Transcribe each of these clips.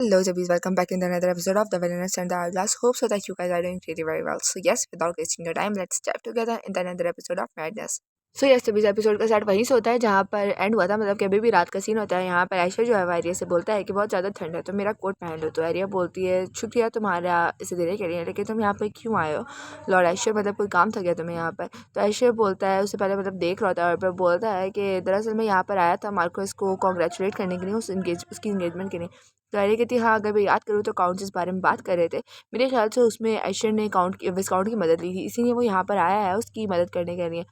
Hello, Jabbies. Welcome back in another episode of The Villainous and the Hourglass. Hope so that you guys are doing really very well. So, yes, without wasting your time, let's dive together in another episode of Madness. So yes तभी episode का start वहीं से होता है जहाँ पर and हुआ था, मतलब कि अभी भी रात का सीन होता है। यहाँ पर आयशा जो है वो एरिया से बोलता है कि बहुत ज़्यादा ठंड है तो मेरा कोट पहन लो। तो एरिया बोलती है शुक्रिया तुम्हारा इसे देने के लिए, लेकिन तुम यहाँ पर क्यों आए हो लॉर्ड ऐशर, मतलब कोई काम था क्या तुम्हें यहाँ पर। तो ऐशर बोलता है, उससे पहले मतलब देख रहा था और फिर बोलता है कि दरअसल मैं यहाँ पर आया था मार्कोस को कॉन्ग्रेचुलेट करने के लिए उसकी इंगेजमेंट के लिए। तो एरिया कहती है हाँ, अगर मैं याद करूँ तो काउंट इस बारे में बात कर रहे थे। मेरे ख्याल से उसमें ऐशर ने विस्काउंट की मदद ली थी, इसीलिए वो यहाँ पर आया है उसकी मदद करने के लिए।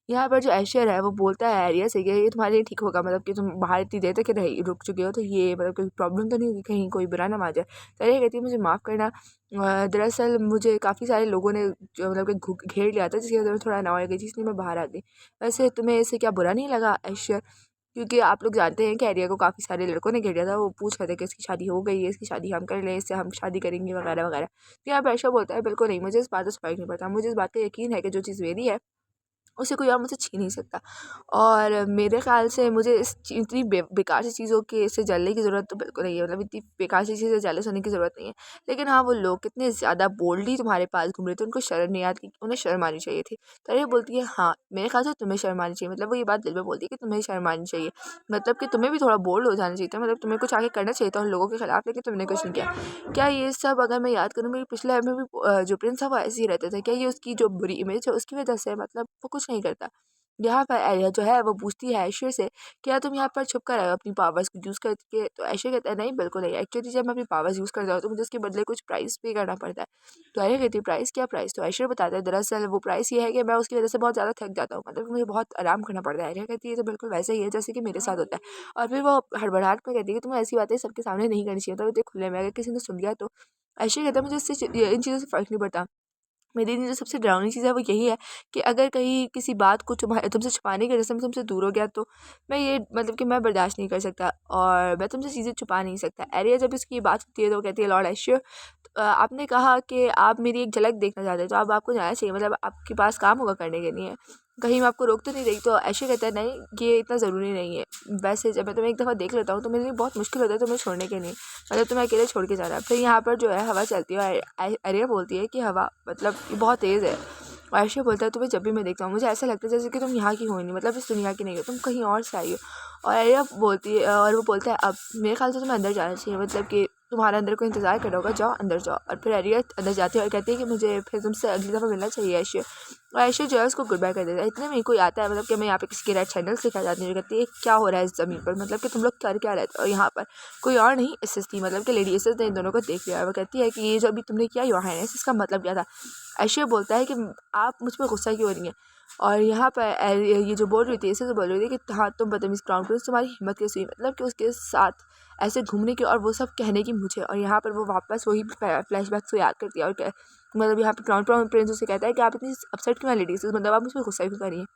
यहाँ पर जो ऐशर है वो बोलता है एरिया से कि ये तुम्हारे लिए ठीक होगा, मतलब कि तुम बाहर इतनी देर तक रुक चुके हो तो ये मतलब कोई प्रॉब्लम तो नहीं होगी, कहीं कोई बुरा ना मान जाए। तो एरिया कहती है मुझे माफ़ करना, दरअसल मुझे काफ़ी सारे लोगों ने जो मतलब कि घेर लिया था जिसकी वजह से थोड़ा अनॉय गई थी, इसलिए मैं बाहर आ गई। वैसे तुम्हें इससे क्या बुरा नहीं लगा ऐशर, क्योंकि आप लोग जानते हैं कि एरिया को काफ़ी सारे लड़कों ने घेर लिया था। वो पूछ रहे थे कि इसकी शादी हो गई है, इसकी शादी हम कर लें, इससे हम शादी करेंगे वगैरह वगैरह। तो यहाँ पर ऐशर बोलता है बिल्कुल नहीं, मुझे इस बात से फ़र्क नहीं पड़ता, मुझे इस बात का यकीन है कि जो चीज़ मेरी है उसे कोई और मुझसे छीन नहीं सकता। और मेरे ख़्याल से मुझे इतनी बेकार सी चीज़ों के से जलने की ज़रूरत तो बिल्कुल नहीं है, मतलब इतनी बेकार सी चीज़ें जेलस होने की ज़रूरत नहीं है। लेकिन हाँ, वो लोग कितने ज़्यादा बोल्डली तुम्हारे पास घूम रहे थे, उनको शर्म नहीं आती, उन्हें शर्म आनी चाहिए थी। तो ये बोलती है हाँ, मेरे ख़्याल से तुम्हें शर्म आनी चाहिए, मतलब वो ये बात दिल में बोलती है कि तुम्हें शर्म आनी चाहिए, मतलब कि तुम्हें भी थोड़ा बोल्ड हो जाना चाहिए था, मतलब तुम्हें कुछ आगे करना चाहिए था उन लोगों के खिलाफ, लेकिन तुमने कुछ नहीं किया। क्या ये सब अगर मैं याद करूँ मेरे पिछले में भी जो प्रिंस था वो ऐसे ही रहते थे, क्या ये उसकी जो बुरी इमेज है उसकी वजह से, मतलब वो कुछ नहीं करता। यहाँ पर एरिया जो है वो पूछती है ऐशर से क्या तुम यहाँ पर छुप कर आए हो अपनी पावर्स को यूज़ करके। तो ऐशर कहता है नहीं बिल्कुल नहीं, एक्चुअली जब मैं अपनी पावर्स यूज़ करता हूँ तो मुझे उसके बदले कुछ प्राइस पे करना पड़ता है। तो एरिया कहती है प्राइस, क्या प्राइस। तो ऐशर बताता है दरअसल वो प्राइस ये है कि मैं उसकी वजह से बहुत ज़्यादा थक जाता हूँ, मतलब मुझे बहुत आराम करना पड़ता है। एरिया कहती है तो बिल्कुल वैसे ही है जैसे कि मेरे साथ होता है। और फिर वो हड़बड़ाहट में कहती है कि तुम्हें ऐसी बातें सबके सामने नहीं करनी चाहिए, तो इतने खुले में अगर किसी ने सुन लिया तो। ऐशर कहता है मुझे इससे इन चीज़ों से फ़र्क नहीं पड़ता, मेरे लिए जो सबसे डरावनी चीज़ है वो यही है कि अगर कहीं किसी बात को तुमसे छुपाने की वजह से मैं तुमसे दूर हो गया तो मैं ये मतलब कि मैं बर्दाश्त नहीं कर सकता और मैं तुमसे चीज़ें छुपा नहीं सकता। एरिया जब इसकी बात होती है तो वो कहती है लॉर्ड ऐशर, आपने कहा कि आप मेरी एक झलक देखना चाहते हैं तो अब आपको जाना चाहिए, मतलब आपके पास काम होगा करने के लिए, कहीं मैं आपको रोक तो नहीं रही। तो ऐशर कहता है नहीं, ये इतना ज़रूरी नहीं है, वैसे जब मैं तुम्हें एक दफ़ा देख लेता हूँ तो मेरे लिए बहुत मुश्किल होता है तुम्हें छोड़ने के लिए, मतलब तुम्हें अकेले छोड़ के जाना। फिर यहाँ पर जो है हवा चलती है और एरिया बोलती है कि हवा मतलब ये बहुत तेज़ है। और ऐशर बोलता है तुम्हें जब भी मैं देखता हूँ मुझे ऐसा लगता है जैसे कि तुम यहाँ की हो ही नहीं, मतलब इस दुनिया की नहीं हो, तुम कहीं और से आई हो। और एरिया बोलती है और वो बोलता है अब मेरे ख्याल से तुम्हें अंदर जाना चाहिए, मतलब कि तुम्हारा अंदर को इंतज़ार कर रहा होगा, जाओ अंदर जाओ। और फिर एरिया अंदर जाती है और कहती है कि मुझे फिर तुमसे अगली दफ़ा मिलना चाहिए ऐशर। और ऐशर जो है उसको गुड बाय कर देता है। इतने में ही कोई आता है, मतलब कि मैं यहाँ पे किसी के रेड सैंडल सिखा जाती हूँ, कहती है क्या हो रहा है इस ज़मीन पर, मतलब कि तुम लोग कर क्या रहे थे। और यहाँ पर कोई और नहीं एसएस थी, मतलब कि लेडी एसएस ने इन दोनों को देख लिया और वो कहती है कि ये जो अभी तुमने किया योर हाइनेस, इसका मतलब क्या था। ऐशर बोलता है कि आप मुझ पर गुस्सा क्यों हो रही हैं। और यहाँ पर ये जो बोल रही थी इसे तो बोल रही थी कि हाँ तुम बदतमीज क्राउन प्रिंस, तुम्हारी हिम्मत कैसी हुई, मतलब कि उसके साथ ऐसे घूमने की और वो सब कहने की मुझे। और यहाँ पर वो वापस वही फ्लैशबैक को याद करती है और मतलब यहाँ पर क्राउन प्रिंस उसे कहता है कि आप इतनी अपसेट क्यों हैं लेडीज, मतलब आप मुझ पर गुस्सा क्यों कर रही हैं।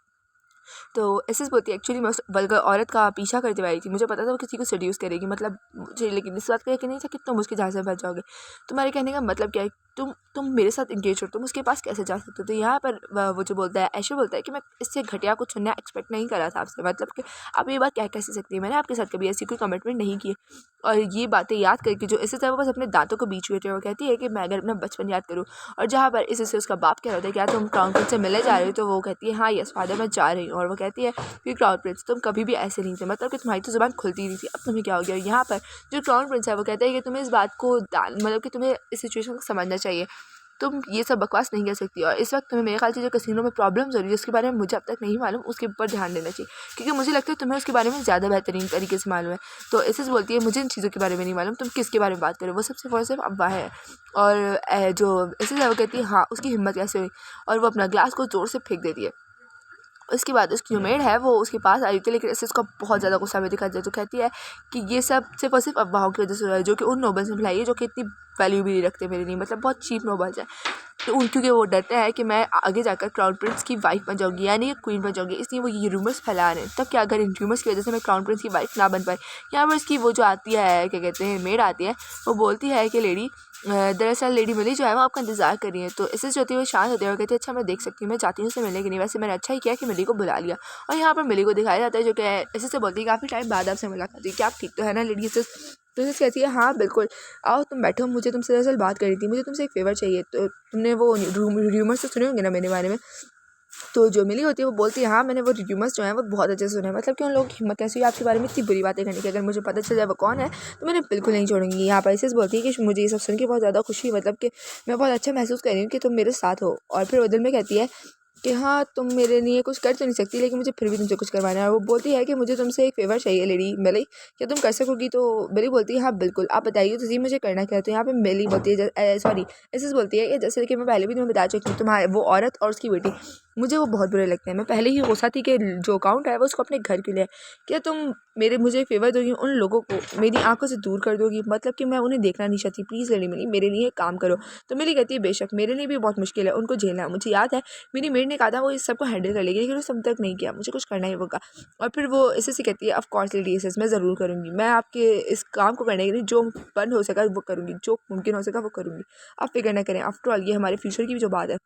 तो एसएस बोलती है एक्चुअली मैं उस वल्गर औरत का पीछा करते हुए आई थी, मुझे पता था वो किसी को सेड्यूस करेगी, मतलब मुझे लेकिन इस बात का यकीन नहीं था कि तुम उसके जहाँ से बच जाओगे। तुम्हारे कहने का मतलब क्या है, तुम मेरे साथ इंगेज हो, तुम उसके पास कैसे जा सकते हो। तो यहाँ पर वो जो बोलता है ऐशर बोलता है कि मैं इससे घटिया कुछ सुनना एक्सपेक्ट नहीं करा था आपसे, मतलब कि आप ये बात क्या कैसे सकती है, मैंने आपके साथ कभी ऐसी कोई कमिटमेंट नहीं की। और ये बातें याद करके जो इससे वो बस अपने दांतों को बीच हुए थे, वो कहती है कि मैं अगर अपना बचपन याद करूँ। और जहाँ पर इससे उसका बाप कह रहा होता है क्या तुम क्राउन प्रिंस से मिलने जा रहे हो, तो वो कहती है हाँ यस फादर मैं जा रही हूँ। और वो कहती है कि क्राउन प्रिंस तुम कभी भी ऐसे नहीं थे, मतलब कि तुम्हारी तो ज़ुबान खुलती नहीं थी, अब तुम्हें क्या हो गया। यहाँ पर जो क्राउन प्रिंस है वो कहता है कि तुम्हें इस बात को मतलब कि तुम्हें इस सिचुएशन को समझना चाहिए, तुम ये सब बकवास नहीं कर सकती। और इस वक्त तुम्हें मेरे ख्याल से जो कसिनो में प्रॉब्लम्स हो रही है उसके बारे में मुझे अब तक नहीं मालूम, उसके ऊपर ध्यान देना चाहिए, क्योंकि मुझे लगता है तुम्हें उसके बारे में ज़्यादा बेहतरीन तरीके से मालूम है। तो एसएस बोलती है मुझे इन चीज़ों के बारे में नहीं मालूम, तुम किसके बारे में बात करो, वो सबसे फर्स्ट सिर्फ अब्बा है। और जो एसएस है वो कहती है हाँ उसकी हिम्मत कैसे हुई, और वो अपना ग्लास को ज़ोर से फेंक देती है। उसके बाद उसकी जो मेड है वो उसके पास आई थी, लेकिन इससे उसका बहुत ज़्यादा गुस्सा में दिखा जाए। तो कहती है कि ये सब सिर्फ और सिर्फ अफवाहों की वजह से हो रहा है, जो कि उन नोबल्स ने फैलाई है जो कि इतनी वैल्यू भी नहीं रखते मेरे लिए, मतलब बहुत चीप नोबल्स हैं। तो क्योंकि वो डरते हैं कि मैं आगे जाकर क्राउन प्रिंस की वाइफ बन जाऊँगी, यानी कि क्वीन बन जाऊँगी, इसलिए वो ये रूमर्स फैला रहे हैं। तब क्या अगर इन रूमर्स की वजह से मैं क्राउन प्रिंस की वाइफ ना बन पाई। यहाँ पर इसकी वो जो आती है क्या कहते हैं मेड आती है, वो बोलती है कि लेडी दरअसल लेडी मिली जो है वो आपका इंतजार कर रही है। तो इससे जो होती है वो शांत होती है और कहती है अच्छा मैं देख सकती हूँ, मैं चाहती हूँ उससे मिलने के लिए, वैसे मैंने अच्छा ही किया कि मिली को बुला लिया। और यहाँ पर मिली को दिखाया जाता है जो कि इससे बोलती है काफ़ी टाइम बाद आपसे मुलाकात हुई, क्या आप ठीक तो है ना लेडी। तो जैसे कहती है हाँ बिल्कुल, आओ तुम बैठो, मुझे तुमसे दरअसल बात करनी थी, मुझे तुमसे एक फ़ेवर चाहिए। तो तुमने वो रूमर्स तो सुने होंगे ना मेरे बारे में। तो जो मिली होती है वो बोलती है हाँ मैंने वो रूमर्स जो हैं वो बहुत अच्छे से सुने हैं, मतलब कि उन लोगों की हिम्मत कैसी है आपके बारे में इतनी बुरी बातें करने की, अगर मुझे पता चल जाए वो कौन है तो मैंने बिल्कुल नहीं छोड़ूंगी। यहाँ पर इसे बोलती है कि मुझे ये सब सुन के बहुत ज़्यादा खुशी, मतलब कि मैं बहुत अच्छा महसूस कर रही हूँ कि तुम मेरे साथ हो। और फिर बदल में कहती है कि हाँ तुम मेरे लिए कुछ कर तो नहीं सकती, लेकिन मुझे फिर भी तुमसे कुछ करवाना है। और वो बोलती है कि मुझे तुमसे एक फ़ेवर चाहिए लेडी मिली, क्या तुम कर सकोगी? तो मिली बोलती है हाँ बिल्कुल, आप बताइए तो सही मुझे करना क्या है। तो यहाँ पे मिली बोलती है सॉरी एसेस बोलती है कि जैसे कि मैं पहले भी तुम्हें बता चुकी हूँ, तुम्हारे वो औरत और उसकी बेटी मुझे वो बहुत बुरे लगते हैं। मैं पहले ही गुस्सा थी कि जो अकाउंट है वो उसको अपने घर के लिए, क्या तुम मुझे फ़ेवर दोगी, उन लोगों को मेरी आंखों से दूर कर दोगी, मतलब कि मैं उन्हें देखना नहीं चाहती, प्लीज़ लेडी मिली मेरे लिए काम करो। तो मिली कहती है बेशक, मेरे लिए भी बहुत मुश्किल है उनको झेलना। मुझे याद है मेरी मेड ने कहा था वो इस सबको हैंडल कर लेगी, लेकिन उसने अब तक नहीं किया, मुझे कुछ करना ही होगा। और फिर वो इसे से कहती है ऑफ कोर्स लेडी एसेस, मैं ज़रूर करूँगी, मैं आपके इस काम को करने के लिए जो बन हो सका वो करूँगी, जो मुमकिन हो सका वो करूँगी, आप फिक्र न करें। आफ्टर ऑल ये हमारे फ्यूचर की भी जो बात है।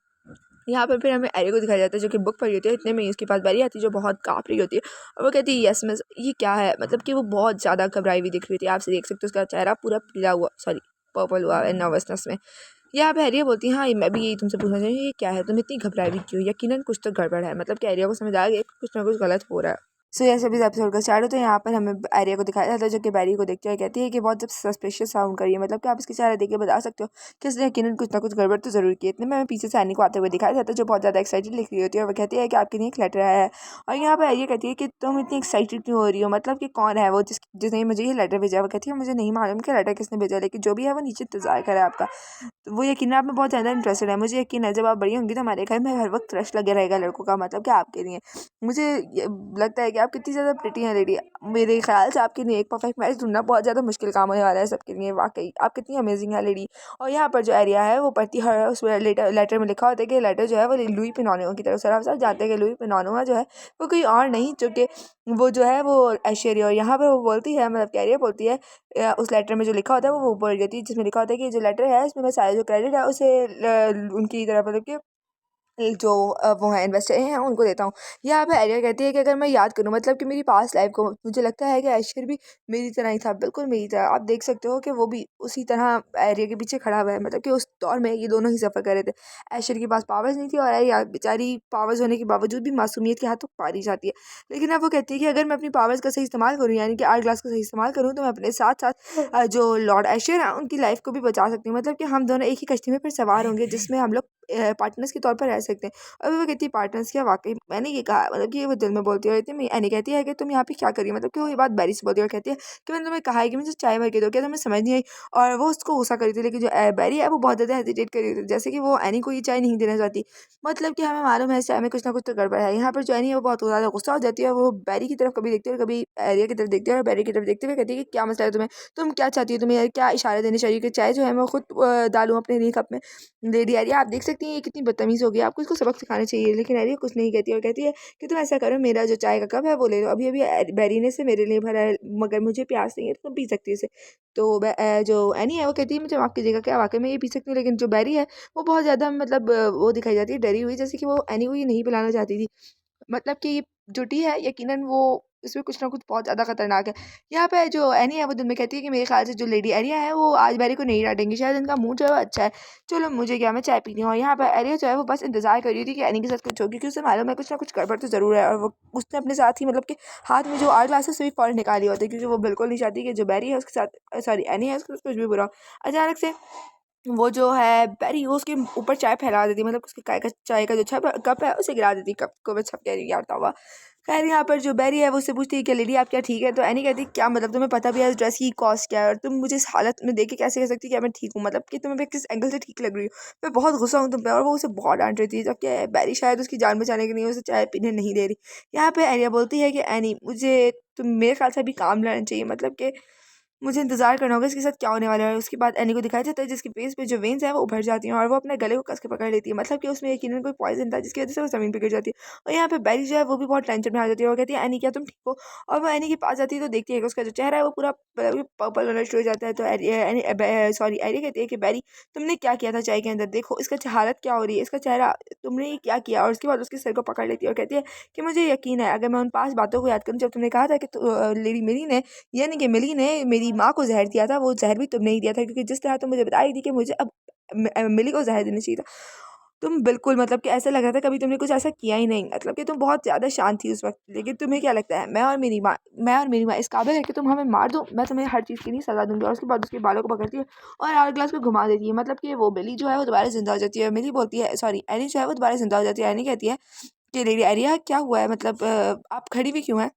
यहाँ पर फिर हमें एरिया को दिखाया जाता है जो कि बुक पढ़ी होती है, इतने में उसके पास बैरी आती है जो बहुत काँप रही होती है। और वो कहती है यस मिस, ये क्या है, मतलब कि वो बहुत ज़्यादा घबराई हुई दिख रही थी, आपसे देख सकते हो उसका चेहरा पूरा पीला हुआ, सॉरी पर्पल हुआ है नर्वसनेस में। यहाँ पे एरिया बोलती है हाँ मैं भी यही तुमसे पूछना चाहिए ये क्या है, तुम इतनी घबराई हुई क्यों, यकीनन कुछ तो गड़बड़ है, मतलब कि एरिया को समझ आ गया कि कुछ ना कुछ गलत हो रहा है। सो जैसे भी एपिसोड का स्टार्ट होता है यहाँ पर हमें एरिया को दिखाया जाता है जो कि बैरी को देखते हुए कहती है कि बहुत जब सस्पिशियस साउंड करिए, मतलब कि आप इसके चेहरा देख के बता सकते हो कि इसने यकीनन कुछ ना कुछ गड़बड़ तो जरूर की है। इतने में हमें पीछे से एनी को आते हुए दिखाया जाता है जो बहुत ज़्यादा एक्साइटेड लिख रही होती है और वो कहती है कि आपके लिए एक लेटर आया है। और यहाँ पर एरिया कहती है कि तुम इतनी एक्साइटेड क्यों हो रही हो, मतलब कि कौन है वो जिसने मुझे ये लेटर भेजा। वो कहती है मुझे नहीं मालूम कि लेटर किसने भेजा, लेकिन जो भी है वो नीचे इंतजार करे आपका। तो वो यकीन आप में बहुत ज़्यादा इंटरेस्टेड है, मुझे यकीन है जब आप बड़ी होंगी तो हमारे घर में हर वक्त रश लगे रहेगा लड़कों का, मतलब कि आपके लिए। मुझे लगता है कि आप कितनी ज़्यादा प्रिटी हैं लेडी, मेरे ख्याल से आपके लिए एक परफेक्ट मैच ढूंढना बहुत ज़्यादा मुश्किल काम होने वाला है सबके लिए, वाकई आप कितनी अमेजिंग है लेडी। और यहाँ पर जो एरिया है वो पढ़ती हर उस लेटर में लिखा होता है कि लेटर जो है वो लुई पिनोनो की तरफ से। आप सब जानते हैं कि लुई पिनोनो जो है वो कोई और नहीं जो कि वो जो है वो ऐश्वर्या। और यहाँ पर वो बोलती है, मतलब कैरियर बोलती है उस लेटर में जो लिखा होता है वो बोल देती है, जिसमें लिखा होता है कि जो लेटर है इसमें मैं सारे जो क्रेडिट है उसे उनकी तरफ, मतलब कि जो वो हैं इन्वेस्टर हैं उनको देता हूँ। यहाँ पे एरिया कहती है कि अगर मैं याद करूँ, मतलब कि मेरी पास्ट लाइफ को, मुझे लगता है कि ऐश्वर्य भी मेरी तरह ही था, बिल्कुल मेरी तरह। आप देख सकते हो कि वो भी उसी तरह एरिया के पीछे खड़ा हुआ है, मतलब कि उस दौर में ये दोनों ही सफ़र कर रहे थे। ऐश्वर्य के पास पावर्स नहीं थी और एरिया बेचारी पावर्स होने के बावजूद भी मासूमियत के हाथों पारी जाती है। लेकिन अब वो कहती है कि अगर मैं अपनी पावर्स का सही इस्तेमाल करूँ, यानी कि आर्ट ग्लास का सही इस्तेमाल करूँ, तो मैं अपने साथ साथ जो लॉर्ड ऐश्वर्य हैं उनकी लाइफ को भी बचा सकती हूँ, मतलब कि हम दोनों एक ही कश्ती में फिर सवार होंगे जिसमें हम लोग पार्टनर्स के तौर पर रह सकते हैं। और वो कहती है पार्टनर्स क्या, वाकई मैंने ये कहा, मतलब कि वो दिल में बोलती रहती है। मैं एनी कहती है कि तुम यहाँ पे क्या करिए, मतलब कि वो ये बात बैरी से बोलती है और कहती है कि मैंने तुम्हें कहा है कि मुझे चाय भर के दो, क्या तुम्हें समझ नहीं आई। और वो उसको गुस्सा करी थी, लेकिन जो बैरी है वो बहुत ज़्यादा हेजिटेट करी थी, जैसे कि वो एनी को ये चाय नहीं देना चाहती, मतलब कि हमें मालूम है इस चाय में कुछ ना कुछ तो गड़बड़ है। यहाँ पर जो एनी है वो बहुत ज़्यादा गुस्सा हो जाती है, वो बैरी की तरफ कभी देखती है और कभी एरिया की तरफ देखती है, और बैरी की तरफ देखते हुए कहती है कि क्या मसला है तुम्हें, तुम क्या चाहती हो, तुम्हें यार क्या इशारा देने चाहिए कि चाय जो है मैं खुद डालूँ अपने लिए कप में। लेडी एरिया आप देख सकती हैं ये कितनी बदतमीज़ हो गई, आपको इसको सबक सिखाना चाहिए। लेकिन एरिया कुछ नहीं कहती और कहती है कि तुम ऐसा करो, मेरा जो चाय का कप है वो ले लो, अभी अभी बैरी ने से मेरे लिए भरा है, मगर मुझे प्यास नहीं है तो तुम पी सकती है इसे। तो जो एनी है वो कहती है मुझे माफ़ कीजिएगा, क्या वाकई में ये पी सकती हूँ। लेकिन जो बैरी है वो बहुत ज़्यादा, मतलब वो दिखाई जाती है डरी हुई, जैसे कि वो एनी को ये नहीं पिलाना चाहती थी, मतलब कि ये जो टी है यकीनन वो इसमें कुछ ना कुछ बहुत ज़्यादा खतरनाक है। यहाँ पे जो एनी है वो दिन में कहती है कि मेरे ख्याल से जो लेडी एरिया है वो आज बैरी को नहीं डांटेंगी, शायद इनका मूड जो है वो अच्छा है, चलो मुझे क्या, मैं चाय पीनी हूँ। और यहाँ पर एरिया जो है वो बस इंतजार कर रही थी कि एनी के साथ कुछ हो, क्योंकि उसे मालूम है कुछ ना कुछ गड़बड़ तो ज़रूर है। और वो उसने अपने साथ ही, मतलब कि हाथ में जो आर्ट ग्लासेस से भी फ़ौरन निकाली होती है, क्योंकि वो बिल्कुल नहीं चाहती कि जो बैरी है उसके साथ, सॉरी एनी है उसके साथ कुछ भी बुरा हो। अचानक से वो जो है बैरी वो उसके ऊपर चाय फैला देती है, मतलब उसके चाय का जो कप है उसे गिरा देती है, कप को मैं छप कह रही हूँ यार तौबा। खैर यहाँ पर जो बैरी है वो उससे पूछती है कि लेडी आप क्या ठीक है। तो एनी कहती है क्या मतलब, तुम्हें पता भी है इस ड्रेस की कॉस्ट क्या है और तुम मुझे इस हालत में देख के कैसे कह सकती है कि मैं ठीक हूँ, मतलब कि तुम्हें किस एंगल से ठीक लग रही हो, मैं बहुत गुस्सा हूँ तुम पे। और वो उसे बहुत डांट रही थी, जबकि बैरी शायद उसकी जान बचाने के लिए उसे चाय पीने नहीं दे रही। यहाँ पे एरिया बोलती है कि एनी मुझे तुम मेरे ख्याल से अभी काम लेना चाहिए, मतलब कि मुझे इंतज़ार करना होगा इसके साथ क्या होने वाला है। उसके बाद एनी को दिखाया जाता है जिसके फेस पे जो वेन्स है वो उभर जाती हैं और वो अपने गले को कस के पकड़ लेती है, मतलब कि उसमें यकीनन कोई पॉइजन था जिसकी वजह से वो ज़मीन पे गिर जाती है। और यहाँ पे बैरी जो है वो भी बहुत टेंशन में आ जाती है और कहती है एनी क्या तुम ठीक हो। और वो एनी के पास जाती है तो देखती है कि उसका जो चेहरा है वो पूरा पर्पल होना शुरू हो जाता है। तो सॉरी एरी कहती है कि बैरी तुमने क्या किया था चाय के अंदर, देखो इसका हालत क्या हो रही है, इसका चेहरा, तुमने ये क्या किया। और उसके बाद उसके सर को पकड़ लेती है और कहती है कि मुझे यकीन है अगर मैं उन पास बातों को याद करूँ जब तुमने कहा था कि लेडी मेरी ने, यानी कि मिली ने मेरी मेरी माँ को जहर दिया था वो जहर भी तुमने ही दिया था, क्योंकि जिस तरह तुम मुझे बता रही थी कि मुझे अब मिली को जहर देना चाहिए था, तुम बिल्कुल मतलब कि ऐसा लग रहा था कभी तुमने कुछ ऐसा किया ही नहीं, मतलब कि तुम बहुत ज़्यादा शांत थी उस वक्त। लेकिन तुम्हें क्या लगता है मैं और मेरी माँ इस काबिल है कि तुम हमें मार दो? मैं तुम्हें हर चीज़ की नहीं सज़ा दूंगी। और उसके बाद उसके बालों को पकड़ती है और आवर ग्लास को घुमा देती है, मतलब कि वो बिली जो है वो दोबारा जिंदा हो जाती है। मिली बोलती है, सॉरी एनी जो है वो दोबारा जिंदा हो जाती है। एनी कहती है कि लेडी एरिया क्या हुआ है, मतलब आप खड़ी हुई क्यों है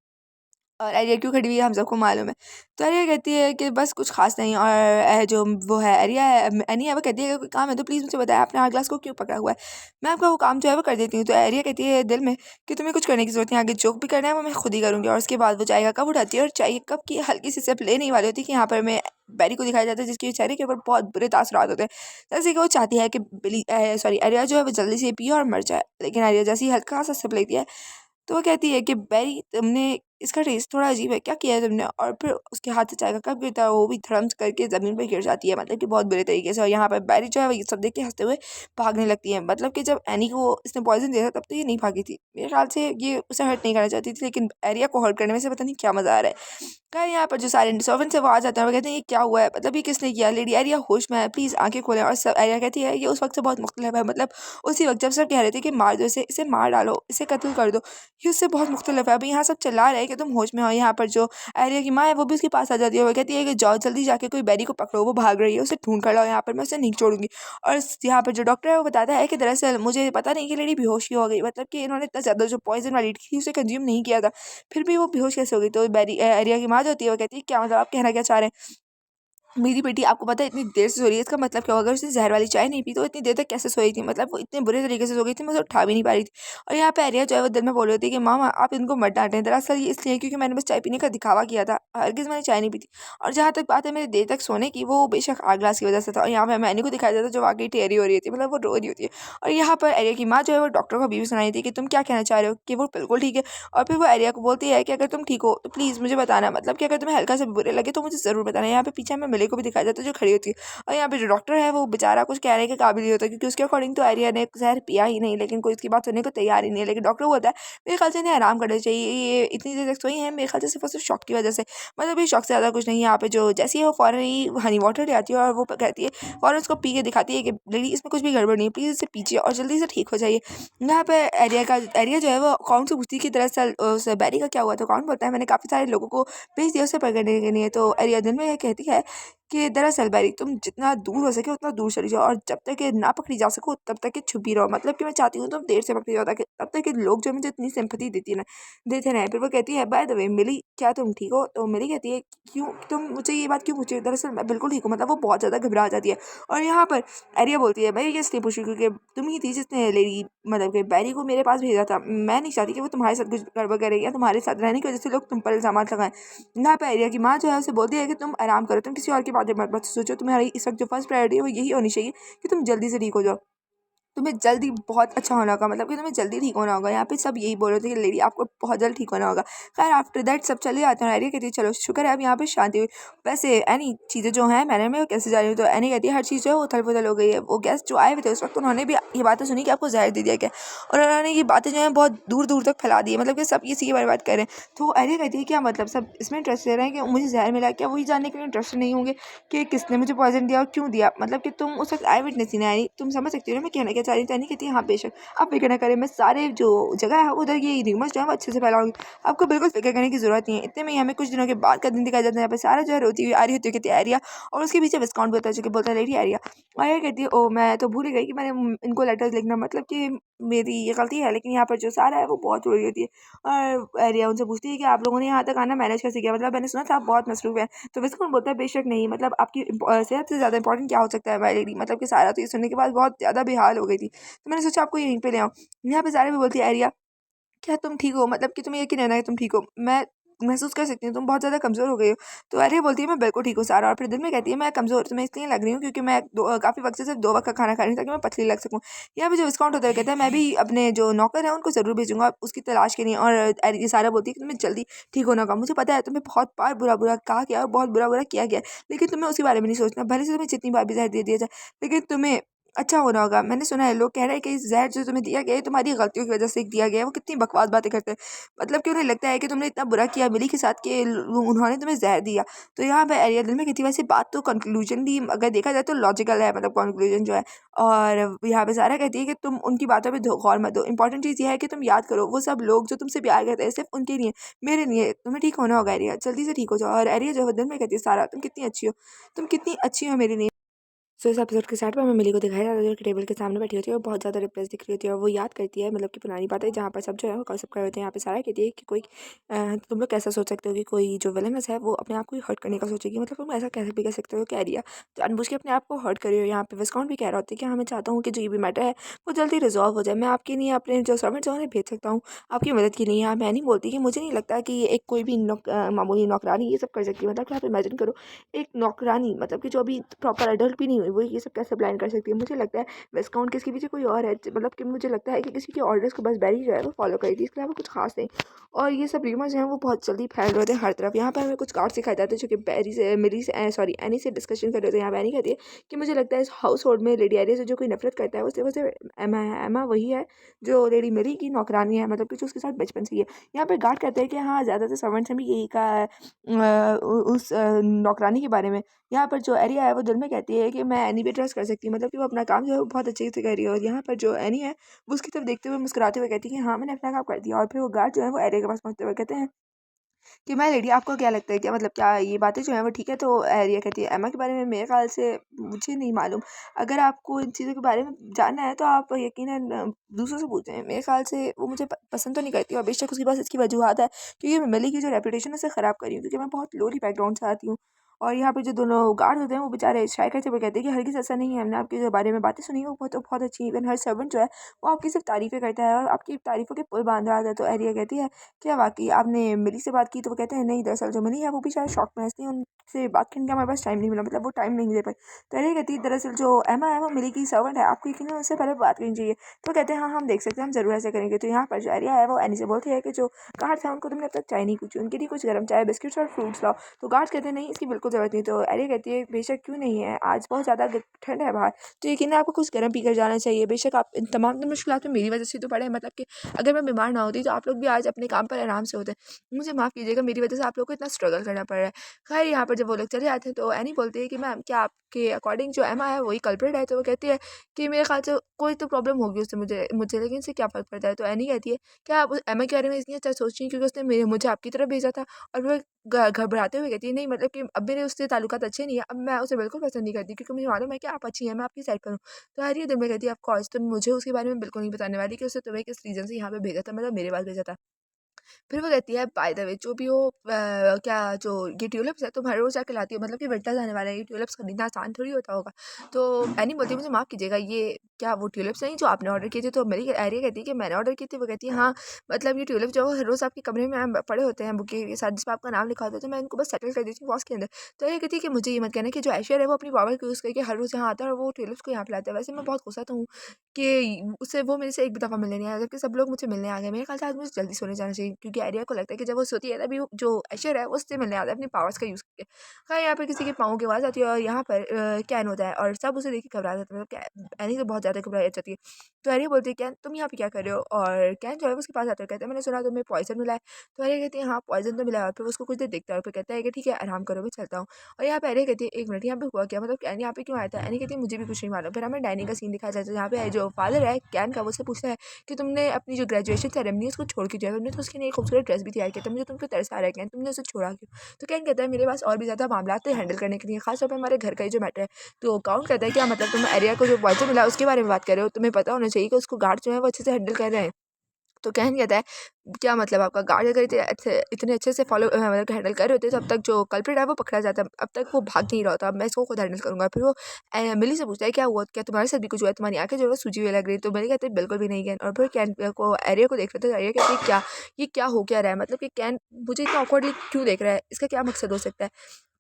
और एरिया क्यों खड़ी हुई है, हम सबको मालूम है। तो एरिया कहती है कि बस कुछ खास नहीं। और जो वो है एरिया है एनी है वो कहती है कि कोई काम है तो प्लीज़ मुझे बताया, आपने आर ग्लास को क्यों पकड़ा हुआ है, मैं आपका वो काम जो है वो कर देती हूँ। तो एरिया कहती है दिल में कि तुम्हें कुछ करने की जरूरत नहीं, आगे जोक भी करना है वो मैं खुद ही करूँगी। और उसके बाद वो चाय का कप उठाती है और चाय के कप की हल्की सी सिप लेने ही वाली होती है कि यहाँ पर मैं बैरी को दिखाया जाता है जिसके चेहरे के ऊपर बहुत बुरे तासरात होते हैं। जैसे कि वो चाहती है कि बिली सॉरी एरिया जो है वो जल्दी से पिए और मर जाए। लेकिन एरिया जैसे ही हल्का सा सिप लेती है तो वो कहती है कि बैरी तुमने इसका टेस्ट थोड़ा अजीब है, क्या किया है तुमने? और फिर उसके हाथ से चाय का कप गिरता है, वो भी धड़म्स करके ज़मीन पे गिर जाती है, मतलब कि बहुत बुरे तरीके से। और यहाँ पर बैरी जो है वो ये सब देख के हंसते हुए भागने लगती है। मतलब कि जब एनी को इसने पॉइजन दिया था तब तो ये नहीं भागी थी, मेरे ख्याल से ये उसे हर्ट नहीं करना चाहती थी, लेकिन एरिया को हर्ट करने में से पता नहीं क्या मज़ा आ रहा है। खैर यहाँ पर जो सारे सर्वेंट्स है वो आ जाते हैं, वो कहते हैं ये क्या हुआ है, मतलब ये किसने किया? लेडी एरिया होश में है, प्लीज़ आंखें खोलें। और सब एरिया कहती है ये उस वक्त से बहुत मुख्तलिफ है, मतलब उसी वक्त जब सब कह रहे थे कि मार दो इसे, इसे मार डालो, इसे कत्ल कर दो, ये उससे बहुत मुख्तलिफ है। अभी यहाँ सब चिल्ला रहे हैं कि तुम होश में हो। यहाँ पर जो एरिया की माँ है वो भी उसके पास आ जाती है, वो कहती है कि जाओ जल्दी जाके कोई बैरी को पकड़ो, वो भाग रही है, उसे ढूंढ कर लाओ, यहाँ पर मैं उसे नहीं छोड़ूंगी। और यहाँ पर जो डॉक्टर है वो बताता है कि दरअसल मुझे पता नहीं कि लेडी बेहोश क्यों हो गई, मतलब कि इन्होंने इतना ज़्यादा जो पॉइजन वाली थी उसे कंज्यूम नहीं किया था, फिर भी वो बेहोश कैसे हो गई। तो बैरी एरिया की माँ जो होती है वो कहती है क्या मतलब आप कहना क्या चाह रहे हैं? मेरी बेटी आपको पता है इतनी देर से सो रही है, इसका मतलब क्या होगा? अगर उसने जहर वाली चाय नहीं पी तो इतनी देर तक कैसे सोई थी? मतलब वो इतने बुरे तरीके से सो गई थी, मैं उसे उठा भी नहीं पा रही थी। और यहाँ पे एरिया जो है वो दिल में बोल रही थी कि मामा आप इनको मत डांटें, दरअसल ये इसलिए क्योंकि मैंने बस चाय पीने का दिखावा किया था, हरगिज़ मैंने चाय नहीं पी थी। और जहाँ तक बात है मेरे देर तक सोने की, वो बेशक आग ग्लास की वजह से था। और यहाँ पे मैंने को दिखाया जाता है जो वाकई टेरी हो रही थी, मतलब वो रो रही होती है। और यहाँ पर एरिया की माँ जो है वो डॉक्टर को भी सुनाई थी कि तुम क्या कहना चाह रहे हो कि वो बिल्कुल ठीक है। और फिर वो एरिया को बोलती है कि अगर तुम ठीक हो तो प्लीज़ मुझे बताना, मतलब कि अगर तुम्हें हल्का सा भी बुरे लगे तो मुझे ज़रूर बताना। यहाँ पे पीछे हमें मिले को भी दिखाया जाता है जो खड़ी होती है। और यहाँ पे जो डॉक्टर है वो बेचारा कुछ कहने के काबिल ही होता है, क्योंकि उसके अकॉर्डिंग तो एरिया ने जहर पिया ही नहीं, लेकिन कोई उसकी बात सुनने को तैयार ही नहीं है। लेकिन डॉक्टर बोलता है मेरे ख्याल से इन्हें आराम करना चाहिए, ये इतनी देर तक सोई है, मेरे ख्याल से सिर्फ और सिर्फ शॉक की वजह से, मतलब ये शॉक से ज़्यादा कुछ नहीं है। यहाँ पे जो जैसे ही वो फ़ौरन ही हनी वाटर ले आती है और वो कहती है फ़ौरन उसको पी के दिखाती है कि लेडी इसमें कुछ भी गड़बड़ नहीं है, प्लीज़ इसे पीजिए और जल्दी से ठीक हो जाइए। यहाँ पे एरिया जो है वो अकाउंट से पूछती है कि दरअसल उस बैरी का क्या हुआ? तो अकाउंट बोलता है मैंने काफ़ी सारे लोगों को भेज दिया उसे पकड़ने के लिए। तो एरिया दिन में यह कहती है कि दरअसल बैरी तुम जितना दूर हो सके उतना दूर चली जाओ, और जब तक ये ना पकड़ी जा सको तब तक ये छुपी रहो, मतलब कि मैं चाहती हूँ तुम देर से पकड़ी जाओ ताकि तब तक कि लोग जो मुझे इतनी सिंपैथी देते रहें। फिर वो कहती है बाय द वे मिली क्या तुम ठीक हो? तो मिली कहती है क्यों तुम मुझे ये बात क्यों पूछ रही हो? दरअसल मैं बिल्कुल ठीक हूँ, मतलब वो बहुत ज़्यादा घबरा जाती है। और यहाँ पर एरिया बोलती है मैं ये इसलिए पूछ रही हूँ क्योंकि तुम ही थी जिसने लेडी मतलब कि बैरी को मेरे पास भेजा था, मैं नहीं चाहती कि वो तुम्हारे साथ कुछ गड़बड़ करे या तुम्हारे साथ रहने की वजह से लोग तुम पर इल्ज़ाम लगाएं। यहाँ पे एरिया की माँ जो है उसे बोलती है कि तुम आराम करो, तुम किसी और की बातें मत सोचो, तुम्हारी इस वक्त जो फर्स्ट प्रायोरिटी है वो यही होनी चाहिए कि तुम जल्दी से ठीक हो जाओ, तुम्हें जल्दी बहुत अच्छा होना होगा, मतलब कि तुम्हें जल्दी ठीक होना होगा। यहाँ पे सब यही बोल रहे थे कि लेडी आपको बहुत जल्द ठीक होना होगा। खैर आफ्टर दैट सब चले जाते हैं। एरिया कहती है चलो शुक्र है अब यहाँ पे शांति हुई। वैसे एनी चीज़ें जो हैं मैंने में कैसे जा रही हूँ? तो एनी कहती है हर चीज़ जो है उथल पुथल हो गई है। वो गेस्ट जो आए हुए थे उस वक्त उन्होंने भी ये बातें सुनी कि आपको जहर दे दिया गया, और उन्होंने ये बातें जो है बहुत दूर दूर तक फैला दी है, मतलब कि सब इसी के बारे में बात कर रहे हैं। तो एरिया कहती है क्या मतलब सब इसमें इंटरेस्ट ले रहे हैं कि मुझे जहर मिला, क्या वही जानने के लिए इंटरेस्ट नहीं होंगे कि किसने मुझे पॉइजन दिया और क्यों दिया? मतलब कि तुम उस वक्त आई विटनेस ही नहीं आई, तुम समझ सकती हो ना मैं कहना क्या चाह रही थी? कहती है हाँ बेशक आप फिक्र ना करें, मैं सारे जो जगह है उधर ये र्यूमर्स जो है वो अच्छे से फैलाऊंगी, आपको बिल्कुल फिक्र करने की जरूरत नहीं है। इतने में ही हमें कुछ दिनों के बाद का दिन दिखाया जाता है, यहाँ पे सारा जो है रोती हुई आ रही होती है, कहती है एरिया, और उसके पीछे विस्काउंट भी होता है जो कि बोलता है लेडी एरिया। और ये कहती है ओ मैं तो भूल ही गई कि मैंने इनको लेटर्स लिखना, मतलब कि मेरी ये गलती है। लेकिन यहाँ पर जो सारा है वो बहुत रो रही होती है, और एरिया उनसे पूछती है कि आप लोगों ने यहाँ तक आना मैनेज कैसे किया, मतलब मैंने सुना था आप बहुत मसरूफ हैं। तो विस्काउंट बोलता है बेशक नहीं, मतलब आपकी सेहत से ज़्यादा इंपॉर्टेंट क्या हो सकता है माय लेडी, मतलब कि सारा तो ये सुनने के बाद बहुत ज़्यादा बेहाल हो गई थी, तो मैंने सोचा आपको यहीं पे ले आऊँ। यहाँ पे सारा भी बोलती है एरिया क्या तुम ठीक हो? मतलब कि तुम्हें यकीन है ना कि तुम ठीक हो? मैं महसूस कर सकती हूँ तुम बहुत ज़्यादा कमज़ोर हो गई हो। तो एरिया बोलती है मैं बिल्कुल ठीक हूँ सारा, और फिर दिल में कहती है मैं कमज़ोर तुम्हें इसलिए लग रही हूँ क्योंकि मैं काफ़ी वक्त से सिर्फ 2 वक्त का खाना खा रही हूँ ताकि मैं पतली लग सकूँ। यहाँ पे जो डिस्काउंट होता है कहता है मैं भी अपने जो नौकर हैं उनको ज़रूर भेजूँगा उसकी तलाश के लिए। और ये सारा बोलती है कि तुम्हें जल्दी ठीक होना होगा, मुझे पता है तुम्हें बहुत बार बुरा-बुरा कहा गया और बहुत बुरा-बुरा किया गया है, लेकिन तुम्हें उसके बारे में नहीं सोचना, भले से तुम्हें जितनी बार भी ज़हर दे दिया जाए, लेकिन तुम्हें अच्छा होना होगा। मैंने सुना है लोग कह रहे हैं कि ज़हर जो तुम्हें दिया गया है तुम्हारी गलतियों की वजह से दिया गया है। वो कितनी बकवास बातें करते हैं। मतलब कि उन्हें लगता है कि तुमने इतना बुरा किया मिली के साथ कि उन्होंने तुम्हें ज़हर दिया। तो यहाँ पे एरिया दिल में कहती है वैसे बात तो कंक्लूजन भी अगर देखा जाए तो लॉजिकल है, मतलब कंक्लूजन जो है। और यहाँ पे ज़ारा कहती है कि तुम उनकी बातों पे गौर मत दो। इंपॉर्टेंट चीज़ ये है कि तुम याद करो वो सब लोग जो तुमसे प्यार करते हैं सिर्फ उनके लिए, मेरे लिए। तुम्हें ठीक होना होगा एरिया, जल्दी से ठीक हो जाओ। और एरिया जो है दिल में कहती है सारा तुम कितनी अच्छी हो, तुम कितनी अच्छी हो मेरे लिए। सो इस एपिसोड के स्टार्ट में हमें मिली को दिखाया जाता है जो कि टेबल के सामने बैठी होती है और बहुत ज़्यादा डिप्रेस दिख रही होती है। और वो याद करती है मतलब कि पुरानी बातें जहाँ पर सब जो है वो गॉसिप कर रहे होते हैं। यहाँ पे सारा कहती है कि कोई तुम लोग कैसा सोच सकते हो कि कोई जो विलेनस है वो अपने आप को ही हर्ट करने का सोचेगी। मतलब तुम ऐसा कैसे भी कह सकते हो, कह दिया तो अनबुझ के अपने आप को हर्ट करियो। यहाँ पे विस्काउंट भी कह रहा होता है कि हाँ मैं चाहता हूँ कि जो ये भी मैटर है वो जल्दी रिजॉल्व हो जाए। मैं आपके लिए अपने जो सर्वेंट्स हैं उन्हें भेज सकता हूँ आपकी मदद के लिए। यहाँ मैं नहीं बोलती कि मुझे नहीं लगता कि ये एक कोई भी मामूली नौकरानी ये सब कर सकती है। मतलब कि आप इमेजिन करो एक नौकरानी, मतलब कि जो अभी प्रॉपर एडल्ट भी नहीं हुई, वो ये सब कैसे प्लान कर सकती है। मुझे लगता है विस्काउंट किसके पीछे कोई और है। मतलब कि मुझे लगता है कि किसी के ऑर्डर्स को बस बैरी जो है वो फॉलो करी थी, इसके अलावा कुछ खास नहीं। और ये सब र्यूमर्स हैं वो बहुत जल्दी फैल रहे होते हैं हर तरफ। यहाँ पर हमें कुछ कार्ड्स दिखाए जाते हैं जो कि बैरी से मिली से सॉरी एनी से डिस्कशन कर रहे होते हैं। यहाँ पे एनी कहती है कि मुझे लगता है इस हाउस होल्ड में लेडी एरिया से जो कोई नफरत करता है वो सिर्फ एमा है। एमा वही है जो लेडी मिली की नौकरानी है, मतलब कि जो उसके साथ बचपन से ही है। यहाँ पे गार्ड कहते हैं कि हाँ ज़्यादातर सर्वेंट्स ने भी यही कहा है उस नौकरानी के बारे में। यहाँ पर जो एरिया है वो दिल में कहती है कि मैं एनी पे ट्रस्ट कर सकती हूँ, मतलब कि वो अपना काम जो है वो बहुत अच्छे से कर रही है। और यहाँ पर जो एनी है वो उसकी तरफ देखते हुए मुस्कुराते हुए कहती है कि हाँ मैंने अपना काम कर दिया। और फिर वो गार्ड जो है वो एरिया के पास पहुंचते हुए कहते हैं कि मैं लेडी आपको क्या लगता है, क्या मतलब क्या ये बातें जो हैं वो ठीक है। तो एरिया कहती है एमा के बारे में मेरे ख्याल से मुझे नहीं मालूम। अगर आपको इन चीज़ों के बारे में जानना है तो आप यकीनन दूसरों से पूछें। मेरे ख्याल से वो मुझे पसंद तो नहीं करती और बेशक उसके पास इसकी वजूहत है क्योंकि मैं मिली की जो रेपुटेशन है उसे ख़राब करी हूँ क्योंकि मैं बहुत लोली बैकग्राउंड से आती हूँ। और यहाँ पे जो दोनों गार्ड होते हैं वो बेचारे शाय करते हुए कहते हैं कि हरगिज़ ऐसा नहीं है, हमने आपके जो बारे में बातें सुनी है वो बहुत बहुत अच्छी। इवन हर सर्वेंट जो है वो आपकी सिर्फ तारीफ़ें करता है और आपकी तारीफ़ों के पुल बांध रहा है। तो एरिया कहती है क्या वाक़ई आपने मिली से बात की? तो वो कहते हैं नहीं, दरअसल जो मिली है वो भी शायद शॉक में है, इसलिए उनसे बात करने का हमारे पास टाइम नहीं मिला, मतलब वो टाइम नहीं दे पाई। तो एरिया कहती है दरअसल जो एमा है वो मिली की सर्वेंट है, आपको यकीनन उससे पहले बात करनी चाहिए। तो कहते हैं हाँ हम देख सकते हैं, हम ज़रूर ऐसा करेंगे। तो यहाँ पर जो एरिया है वो एनी से बोलती है कि जो गार्ड्स हैं उनको तुमने अब तक चाय नहीं पूछी, उनके लिए कुछ गर्म चाय बिस्किट्स और फ्रूट्स लाओ। तो गार्ड्स कहते हैं नहीं इसकी बिल्कुल ज़रूरत नहीं। तो एरिया कहती है बेशक क्यों नहीं है, आज बहुत ज़्यादा ठंड है बाहर, तो यकीनन आपको कुछ गर्म पीकर जाना चाहिए। बेशक आप इन तमाम मुश्किलात में मेरी वजह से तो पड़े हैं, मतलब कि अगर मैं बीमार ना होती तो आप लोग भी आज अपने काम पर आराम से होते। मुझे माफ़ कीजिएगा मेरी वजह से आप लोग को इतना स्ट्रगल करना पड़ रहा है। खैर यहाँ पर जब वो लोग चले जाते हैं तो एनी बोलती है कि मैम क्या आपके अकॉर्डिंग जो एमा है वही कल्प्रिट है। तो वो कहती है कि मेरे ख्याल से कोई तो प्रॉब्लम होगी उससे मुझे मुझे लेकिन इससे क्या फ़र्क पड़ता है। तो एनी कहती है क्या आप एमा के बारे में इसलिए अच्छा सोच रही हैं क्योंकि उसने मुझे आपकी तरफ भेजा था। और वो घबराते हुए कहती है नहीं मतलब कि अब मेरे उससे ताल्लुकात अच्छे नहीं है, अब मैं उसे बिल्कुल पसंद नहीं करती क्योंकि मुझे मालूम है कि आप अच्छी हैं, मैं आपकी साइड पर हूँ। तो हर ये दिल में कहती है ऑफ कोर्स तुम मुझे उसके बारे में बिल्कुल नहीं बताने वाली कि उसने तुम्हें किस रीज़न से यहाँ पे भेजा था, मतलब मेरे पास भेजा था। फिर वो कहती है बाय द वे जो भी हो क्या जो ये ट्यूलिप्स है तुम हर रोज़ जाके लाती हो, मतलब कि विंटर्स आने वाला है, ये ट्यूलिप्स खरीदना आसान थोड़ी होता होगा। तो एनी बोलती है मुझे माफ़ कीजिएगा ये क्या वो ट्यूलिप्स नहीं जो आपने ऑर्डर किए थे। तो मेरी एरिया कहती है कि मैंने ऑर्डर किए थे। वो कहती है हाँ मतलब ये ट्यूलिप्स जो है हर रोज़ आपके कमरे में पड़े होते हैं बुके के साथ जिस पर आपका नाम लिखा होता है, तो मैं इनको बस सेटल कर देती हूँ वॉश के अंदर। तो ये कहती है कि मुझे ये मत कहना कि जो ऐश्वर्या है वो अपनी पावर को यूज़ करके हर रोज़ यहाँ आता है और वो ट्यूलिप्स को यहाँ पे लाता है। वैसे मैं बहुत गुस्सा तो हूँ कि उससे वो मेरे से एक भी दफ़ा मिलने नहीं आया जबकि सब लोग मुझसे मिलने आ गए। मेरे ख्याल से आज मुझे जल्दी सोने जाना चाहिए क्योंकि आर्या को लगता है कि जब वो सोती है तभी वो जो ऐश्वर्या है वो उससे मिलने आता है अपनी पावर्स का यूज़ करके। हाँ, यहाँ पे किसी के पाँव की आवाज़ आती है और यहाँ पर कैन होता है और सब उसे देख के घबरा जाते हैं। मतलब एनी तो बहुत ज़्यादा घबराई जाती है। तो आर्या बोलती है कैन तुम यहाँ पे क्या कर रहे हो? और कैन जो है वो उसके पास आता है, कहता है मैंने सुना तुम्हें पॉइजन मिला है। तो आर्या कहती है हाँ पॉइजन तो मिला है। और फिर उसको कुछ देर देखता है और फिर कहता है कि ठीक है आराम करो मैं चलता हूँ। और यहाँ पे आर्या कहती है एक मिनट यहाँ पे हुआ क्या, मतलब कैन यहाँ पे क्यों आया था? एनी कहती है मुझे भी कुछ नहीं मालूम। फिर हमें डाइनिंग का सीन दिखाया जाता है जहाँ पे जो फादर है कैन का वो उससे पूछता है कि तुमने अपनी जो ग्रेजुएशन सेरेमनी है उसको छोड़ के दिया, तुमने तो उसके लिए एक खूबसूरत ड्रेस भी तैयार किया था, मुझे तुम पे तरस आ रहा है कैन, तुमने उसे छोड़ा क्यों? तो कैन कहता है मेरे पास और भी ज़्यादा मामला थे हैंडल करने के लिए, खासतौर पर हमारे घर का ही जो मैटर है। तो काउंट करता है क्या मतलब तुम एरिया को जो पॉइजन मिला उसके बारे में बात कर रहे हो, तुम्हें पता होना चाहिए कि उसको गार्ड जो है वो अच्छे से हैंडल कर रहे हैं। तो कहन कहता है क्या मतलब आपका गार्ड अगर इतने अच्छे से फॉलो मतलब हैंडल कर रहे होते तो अब तक जो कल्प्रिट है वो पकड़ा जाता, अब तक वो भाग नहीं रहा होता, अब मैं इसको खुद हैंडल करूँगा। फिर वो मिली से पूछता है क्या हुआ, क्या तुम्हारे साथ भी कुछ हुआ है? तुम्हारी आंखें जो है सूजी हुई लग रही है। तो मिली कहते हैं बिल्कुल भी नहीं कैन। और फिर कैन को एरिया को देख रहे थे, एरिया कहती है क्या ये क्या हो क्या रहा है, मतलब कि कैन मुझे इतना ऑकवर्डली क्यों देख रहा है, इसका क्या मकसद हो सकता है,